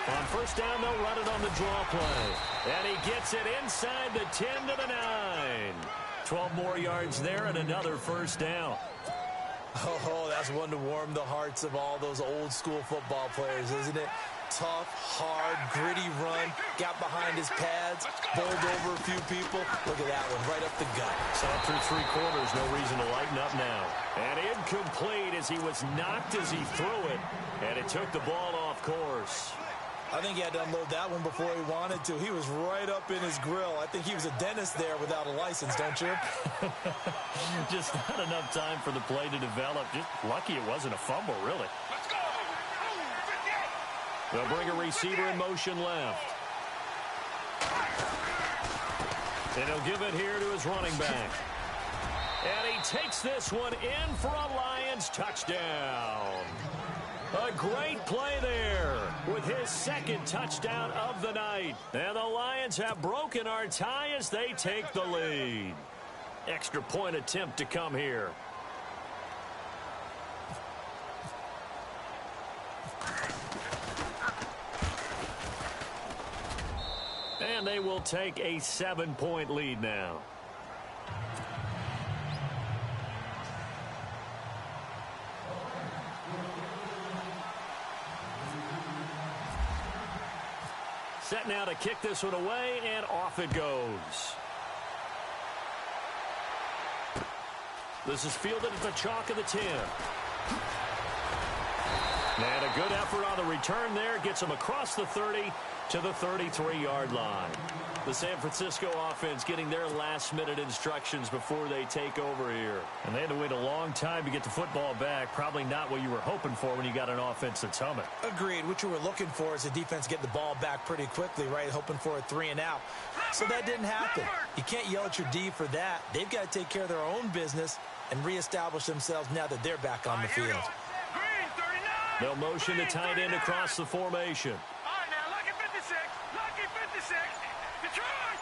On first down, they'll run it on the draw play. And he gets it inside the 10 to the 9. 12 more yards there and another first down. Oh, that's one to warm the hearts of all those old school football players, isn't it? Tough, hard, gritty run, got behind his pads, bowled over a few people. Look at that one, right up the gut. So through 3 quarters, no reason to lighten up now. And incomplete as he was knocked as he threw it, and it took the ball off course. I think he had to unload that one before he wanted to. He was right up in his grill. I think he was a dentist there without a license, don't you? Just not enough time for the play to develop. Just lucky it wasn't a fumble, really. Let's go. They'll bring a receiver in motion left. And he'll give it here to his running back. And he takes this one in for a Lions touchdown. A great play there with his second touchdown of the night. And the Lions have broken our tie as they take the lead. Extra point attempt to come here. And they will take a 7-point lead now. Set now to kick this one away, and off it goes. This is fielded at the chalk of the 10. And a good effort on the return there. Gets him across the 30 to the 33-yard line. The San Francisco offense getting their last-minute instructions before they take over here. And they had to wait a long time to get the football back. Probably not what you were hoping for when you got an offense that's humming. Agreed. What you were looking for is the defense get the ball back pretty quickly, right? Hoping for a 3 and out. So that didn't happen. You can't yell at your D for that. They've got to take care of their own business and reestablish themselves now that they're back on the field. They'll motion the tight end across the formation. All right, now, lucky 56. Lucky 56. Detroit.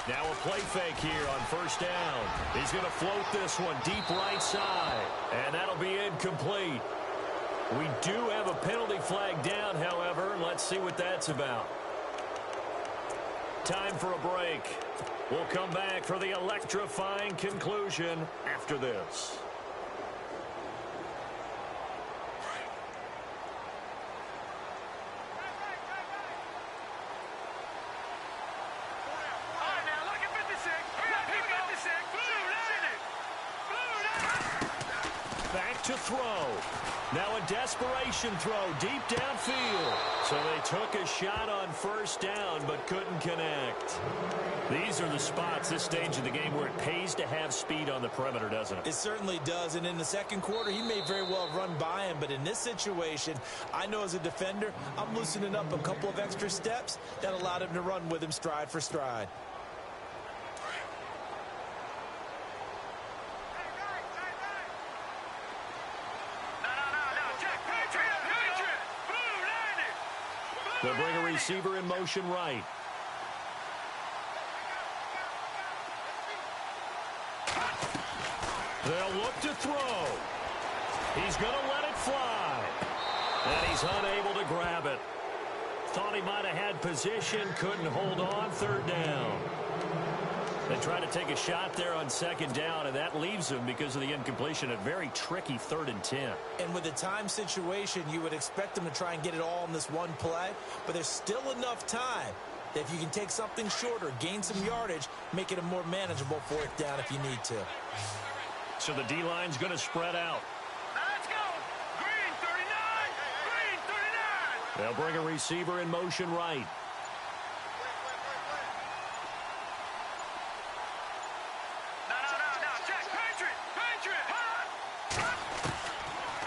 Now a play fake here on first down. He's going to float this one deep right side. And that'll be incomplete. We do have a penalty flag down, however. Let's see what that's about. Time for a break. We'll come back for the electrifying conclusion after this. Back to throw. Now a desperation throw deep downfield. So they took a shot on first down but couldn't connect. These are the spots, this stage of the game, where it pays to have speed on the perimeter, doesn't it? It certainly does. And in the second quarter, he may very well run by him. But in this situation, I know as a defender, I'm loosening up a couple of extra steps that allowed him to run with him stride for stride. They'll bring a receiver in motion right. They'll look to throw. He's going to let it fly. And he's unable to grab it. Thought he might have had position, couldn't hold on. Third down. They try to take a shot there on second down, and that leaves them because of the incompletion. A very tricky 3rd and 10. And with the time situation, you would expect them to try and get it all in this one play, but there's still enough time that if you can take something shorter, gain some yardage, make it a more manageable 4th down if you need to. So the D-line's going to spread out. Let's go. Green 39. Green 39. They'll bring a receiver in motion right.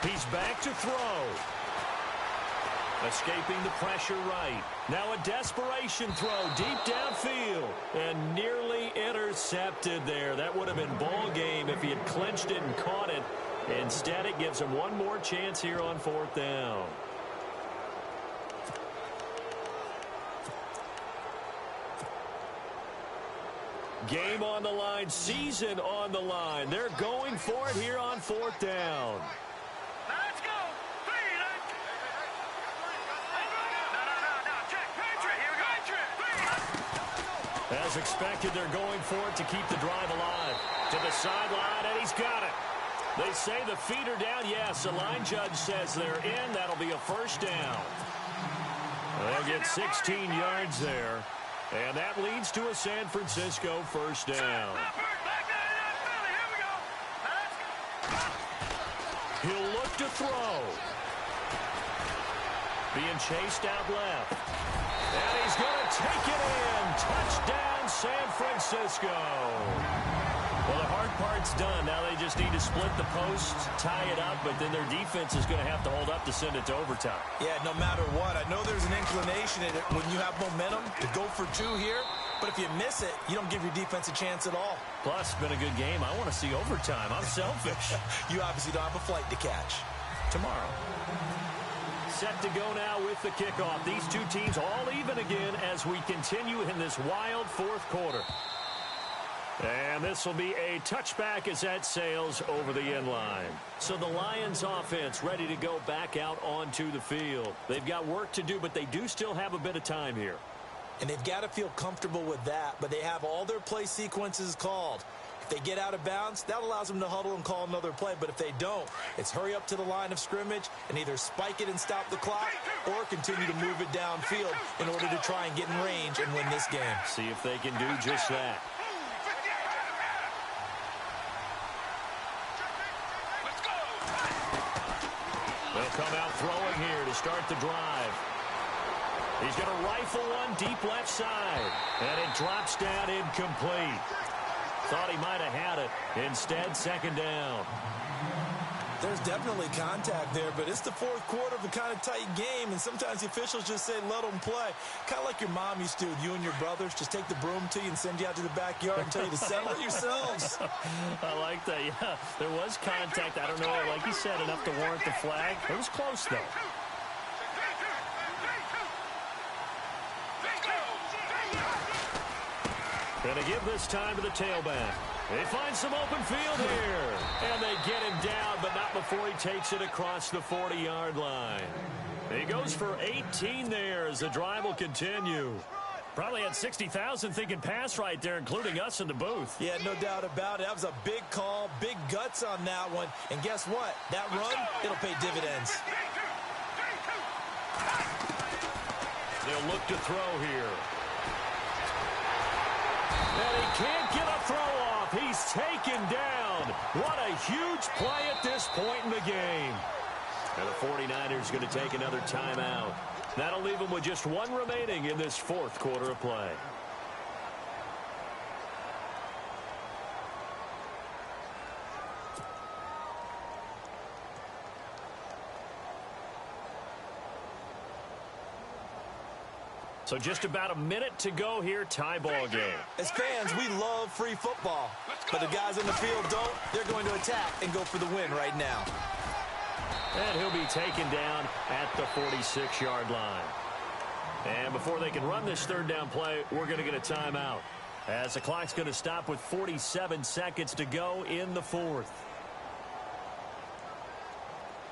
He's back to throw. Escaping the pressure right. Now a desperation throw deep downfield. And nearly intercepted there. That would have been ball game if he had clinched it and caught it. Instead, it gives him one more chance here on 4th down. Game on the line, season on the line. They're going for it here on 4th down. Let's go. As expected, they're going for it to keep the drive alive. To the sideline, and he's got it. They say the feet are down. Yes, the line judge says they're in. That'll be a 1st down. They'll get 16 yards there. And that leads to a San Francisco 1st down. He'll look to throw. Being chased out left. And he's going to take it in. Touchdown, San Francisco. Well, the hard part's done. Now they just need to split the post, tie it up, but then their defense is going to have to hold up to send it to overtime. Yeah, no matter what. I know there's an inclination in it when you have momentum to go for 2 here, but if you miss it, you don't give your defense a chance at all. Plus, it's been a good game. I want to see overtime. I'm selfish. You obviously don't have a flight to catch. Tomorrow. Set to go now with the kickoff. These two teams all even again as we continue in this wild 4th quarter. And this will be a touchback as that sails over the end line. So the Lions offense ready to go back out onto the field. They've got work to do, but they do still have a bit of time here. And they've got to feel comfortable with that, but they have all their play sequences called. If they get out of bounds, that allows them to huddle and call another play. But if they don't, it's hurry up to the line of scrimmage and either spike it and stop the clock or continue to move it downfield in order to try and get in range and win this game. See if they can do just that. They'll come out throwing here to start the drive. He's going to rifle one deep left side. And it drops down incomplete. Thought he might have had it. Instead, 2nd down. There's definitely contact there, but it's the 4th quarter of a kind of tight game, and sometimes the officials just say, let them play. Kind of like your mom used to with you and your brothers. Just take the broom to you and send you out to the backyard and tell you to settle it yourselves. I like that, yeah. There was contact. I don't know, like you said, enough to warrant the flag. It was close, though. Gonna give this time to the tailback. They find some open field here. And they get him down, but not before he takes it across the 40-yard line. He goes for 18 there as the drive will continue. Probably had 60,000 thinking pass right there, including us in the booth. Yeah, no doubt about it. That was a big call, big guts on that one. And guess what? That run, it'll pay dividends. They'll look to throw here. And he can't get a throw off. He's taken down. What a huge play at this point in the game. And the 49ers going to take another timeout. That'll leave them with just one remaining in this 4th quarter of play. So just about a minute to go here, tie ball game. As fans, we love free football. But the guys on the field don't. They're going to attack and go for the win right now. And he'll be taken down at the 46-yard line. And before they can run this 3rd down play, we're going to get a timeout. As the clock's going to stop with 47 seconds to go in the 4th.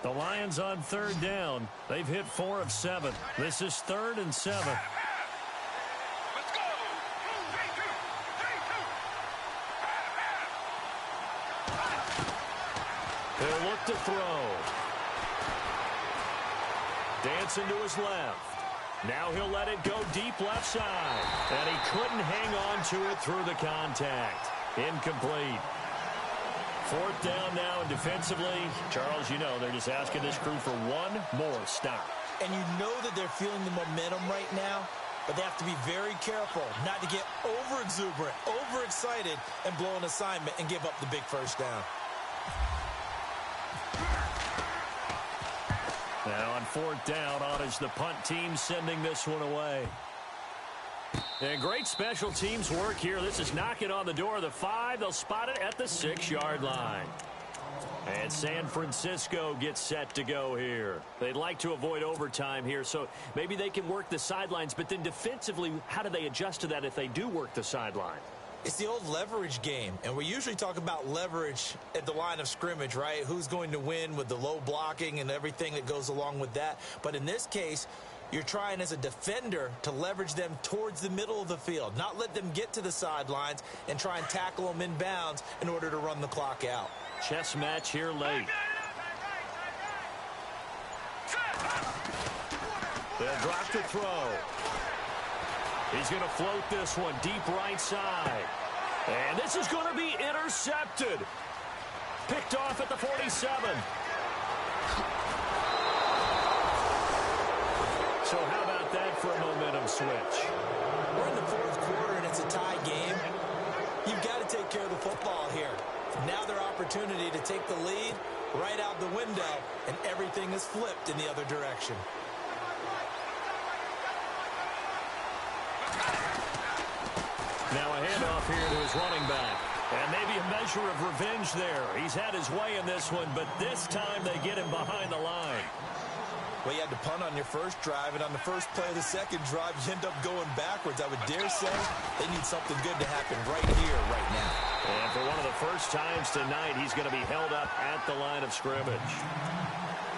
The Lions on 3rd down. They've hit 4 of 7. This is 3rd and 7. Let's go. 3-2. 3-2. He'll look to throw. Dancing to his left. Now he'll let it go deep left side. And he couldn't hang on to it through the contact. Incomplete. 4th down now, and defensively, Charles, you know, they're just asking this crew for one more stop. And you know that they're feeling the momentum right now, but they have to be very careful not to get over-exuberant, overexcited, and blow an assignment and give up the big first down. Now on 4th down, on is the punt team sending this one away. And great special teams work here. This is knocking on the door of the 5. They'll spot it at the 6-yard line. And San Francisco gets set to go here. They'd like to avoid overtime here, so maybe they can work the sidelines. But then defensively, how do they adjust to that if they do work the sideline? It's the old leverage game, and we usually talk about leverage at the line of scrimmage, right? Who's going to win with the low blocking and everything that goes along with that. But in this case, you're trying as a defender to leverage them towards the middle of the field, not let them get to the sidelines and try and tackle them in bounds in order to run the clock out. Chess match here late. They'll drop the throw. He's going to float this one deep right side. And this is going to be intercepted. Picked off at the 47. So how about that for a momentum switch? We're in the 4th quarter, and it's a tie game. You've got to take care of the football here. Now their opportunity to take the lead right out the window, and everything is flipped in the other direction. Now a handoff here to his running back. And maybe a measure of revenge there. He's had his way in this one, but this time they get him behind the line. Well, you had to punt on your first drive, and on the first play of the second drive, you end up going backwards. I would dare say they need something good to happen right here, right now. And for one of the first times tonight, he's going to be held up at the line of scrimmage.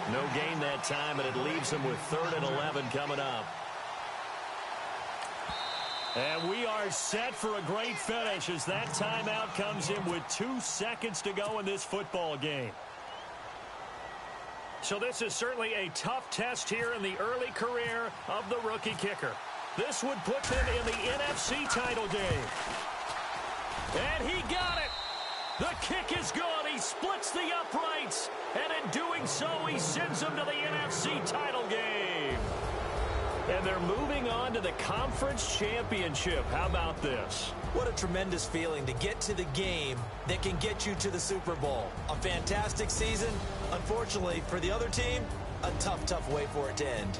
No gain that time, and it leaves him with 3rd and 11 coming up. And we are set for a great finish as that timeout comes in with 2 seconds to go in this football game. So this is certainly a tough test here in the early career of the rookie kicker. This would put them in the NFC title game. And he got it. The kick is good. He splits the uprights. And in doing so, he sends them to the NFC title game. And they're moving on to the conference championship. How about this? What a tremendous feeling to get to the game that can get you to the Super Bowl. A fantastic season. Unfortunately, for the other team, a tough, tough way for it to end.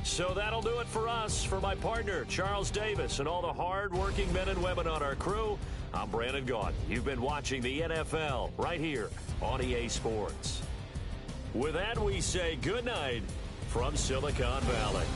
So that'll do it for us. For my partner, Charles Davis, and all the hard-working men and women on our crew, I'm Brandon Gaudin. You've been watching the NFL right here on EA Sports. With that, we say good night from Silicon Valley.